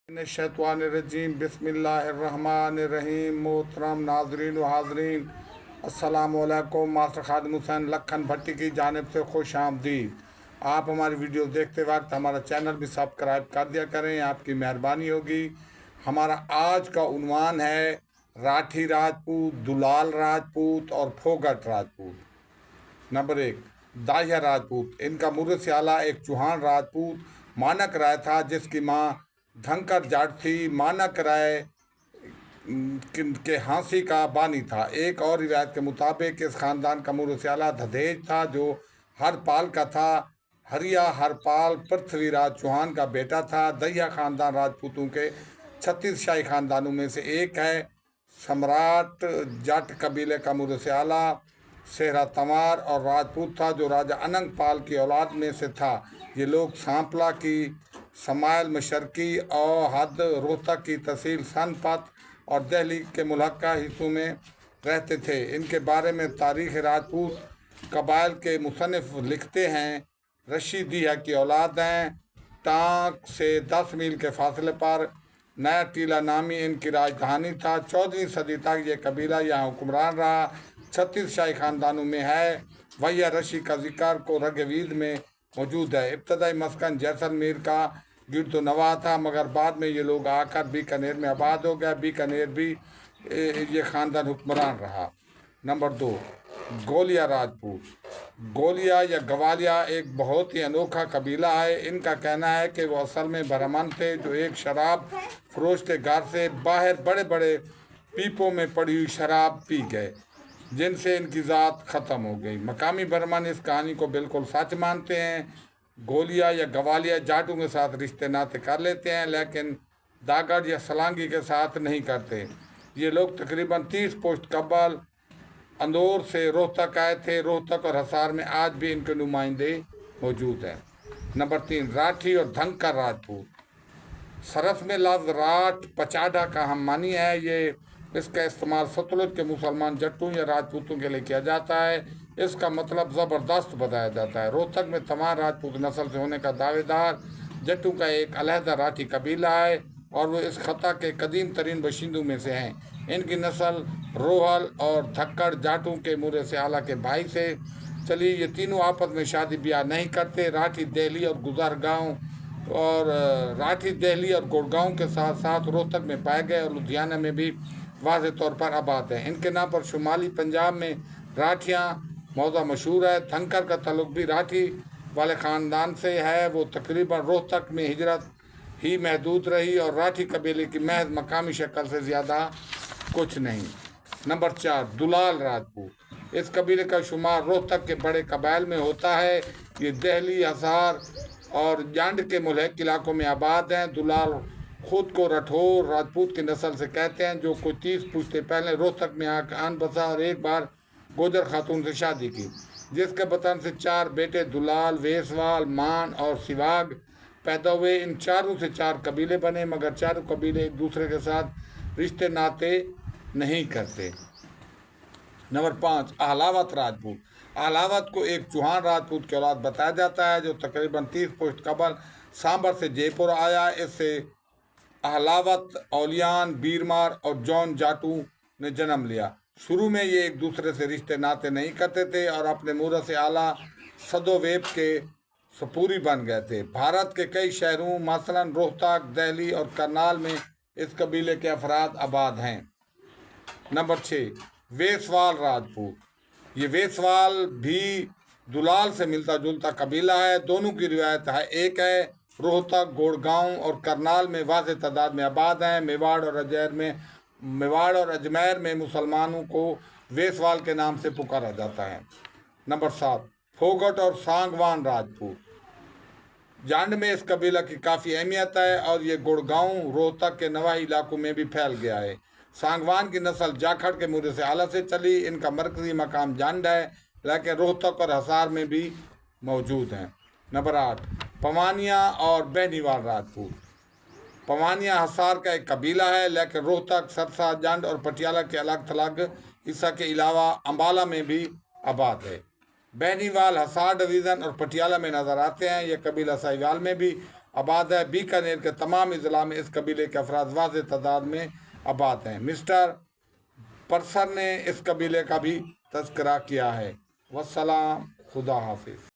शैतानिर्रजीम बिस्मिल्लाहिर्रहमानिर्रहीम। मोहतरम नाजरीन व हाजरीन, अस्सलाम वालेकुम। मास्टर खादिम हुसैन लखन भट्टी की जानिब से खुश आमदीद। आप हमारी वीडियो देखते वक्त हमारा चैनल भी सब्सक्राइब कर दिया करें, आपकी मेहरबानी होगी। हमारा आज का उन्वान है राठी राजपूत, दुलाल राजपूत और फोगट राजपूत। नंबर 1, दाहिया राजपूत। इनका मुर्शिद आला एक चौहान राजपूत मानक राय था, जिसकी माँ धनकर जाट थी। मानक राय के हाँसी का बानी था। एक और रिवायत के मुताबिक इस खानदान का मुर्शिद आला दधेज था, जो हरपाल का था। हरिया हरपाल पृथ्वीराज चौहान का बेटा था। दहिया खानदान राजपूतों के 36 शाही खानदानों में से एक है। सम्राट जाट कबीले का मुर्शिद आला सेहरा तंवार और राजपूत था, जो राजा अनंग पाल की औलाद में से था। ये लोग सांपला की समाइल मशरकी और हद रोहतक की तहसील सनपत और दिल्ली के मुल्हका हिस्सों में रहते थे। इनके बारे में तारीख़ राजपूत कबाइल के मुसन्निफ लिखते हैं, रशीदिया की औलाद हैं। टांक से 10 मील के फासले पर नया टीला नामी इनकी राजधानी था। 14वीं सदी तक ये कबीला यहाँ हुक्मरान रहा। 36 शाही खानदानों में है। वैया रशी का जिक्र को रगवीद में मौजूद है। इब्तदाई मस्कन जैसलमेर का गिरदो नवा था, मगर बाद में ये लोग आकर बीकानेर में आबाद हो गए। बीकानेर भी ये ख़ानदान हुक्मरान रहा। नंबर 2, गोलिया राजपूत। गोलिया या गवालिया एक बहुत ही अनोखा कबीला है। इनका कहना है कि वो असल में ब्राह्मण थे, जो एक शराब फरोश के घर से बाहर बड़े बड़े पीपों में पड़ी हुई शराब पी गए, जिनसे इनकी ज़ात ख़त्म हो गई। मकामी ब्राह्मण इस कहानी को बिल्कुल सच मानते हैं। गोलिया या गवालिया जाटों के साथ रिश्ते नाते कर लेते हैं, लेकिन दागड़ या सलांगी के साथ नहीं करते। ये लोग तकरीबन 30 पोस्ट कबल अंदौर से रोहतक आए थे। रोहतक और हिसार में आज भी इनके नुमाइंदे मौजूद हैं। नंबर 3, राठी और धनकर राजपूत। सरस में लफ्ज़ राठ पचाडा का हम मानी है। ये इसका इस्तेमाल सतलुज के मुसलमान जट्टों या राजपूतों के लिए किया जाता है। इसका मतलब ज़बरदस्त बताया जाता है। रोहतक में तमाम राजपूत नस्ल से होने का दावेदार जट्टों का एक अलहदा राठी कबीला है, और वो इस खता के कदीम तरीन बशिंदों में से हैं। इनकी नस्ल रोहल और धक्कड़ जाटों के मुर्शिद आला के भाई से चली। ये तीनों आपस में शादी ब्याह नहीं करते। राठी दहली और गुड़गांव के साथ साथ रोहतक में पाए गए और लुधियाना में भी वाज़े तौर पर आबाद हैं। इनके नाम पर शुमाली पंजाब में राठियाँ मौजा मशहूर है। धनकर का ताल्लुक भी राठी वाले ख़ानदान से है। वो तकरीबन रोहतक में हिजरत ही महदूद रही और राठी कबीले की महज मकामी शक्ल से ज़्यादा कुछ नहीं। नंबर 4, दुलाल राजपूत। इस कबीले का शुमार रोहतक के बड़े कबाइल में होता है। ये दिल्ली, हिसार और जांड के मुल्हक इलाकों में आबाद हैं। दुलाल खुद को राठौर राजपूत की नस्ल से कहते हैं, जो कोई 30 पुश्ते पहले रोहतक में आकर आन बसा और एक बार गोजर खातून से शादी की, जिसके बतन से 4 बेटे दुलाल, वेसवाल, मान और सिवाग पैदा हुए। इन चारों से 4 कबीले बने, मगर चारों कबीले एक दूसरे के साथ रिश्ते नाते नहीं करते। नंबर 5, अहलावत राजपूत। अहलावत को एक चौहान राजपूत की औलाद बताया जाता है, जो तकरीबन 30 पुश्त कबल सांबर से जयपुर आया। इससे अहलावत, औलियान, बीरमार और जॉन जाटू ने जन्म लिया। शुरू में ये एक दूसरे से रिश्ते नाते नहीं करते थे और अपने मुर्शिद आला सदोवेब के सपूरी बन गए थे। भारत के कई शहरों मसलन रोहतक, दिल्ली और करनाल में इस कबीले के अफराद आबाद हैं। नंबर 6, वेसवाल राजपूत। ये वेसवाल भी दुलाल से मिलता जुलता कबीला है। दोनों की रिवायत है एक है। रोहतक, गुड़गांव और करनाल में वाज़े तादाद में आबाद हैं। मेवाड़ और अजमेर में मुसलमानों को वेसवाल के नाम से पुकारा जाता है। नंबर 7, फोगट और सांगवान राजपूत। जांड में इस कबीला की काफ़ी अहमियत है और ये गुड़गांव, रोहतक के नवाही इलाकों में भी फैल गया है। सांगवान की नस्ल जाखड़ के मुर्शिद आला से चली। इनका मरकजी मकाम जांड है, लेकिन रोहतक और हिसार में भी मौजूद हैं। नंबर 8, पवानिया और बहनीवाल राजपूत। पवानिया हिसार का एक कबीला है, लेकिन रोहतक, सरसा, जांड और पटियाला के अलग थलग हिस्सा के अलावा अम्बाला में भी आबाद है। बहनीवाल हिसार डिवीज़न और पटियाला में नज़र आते हैं। ये कबीला साहिवाल में भी आबाद है। बीकानेर के तमाम अजला में इस कबीले के अफराद वाज़ तादाद में आबाद हैं। मिस्टर परसर ने इस कबीले का भी तज़किरा किया है। वस्सलाम, खुदा हाफिज़।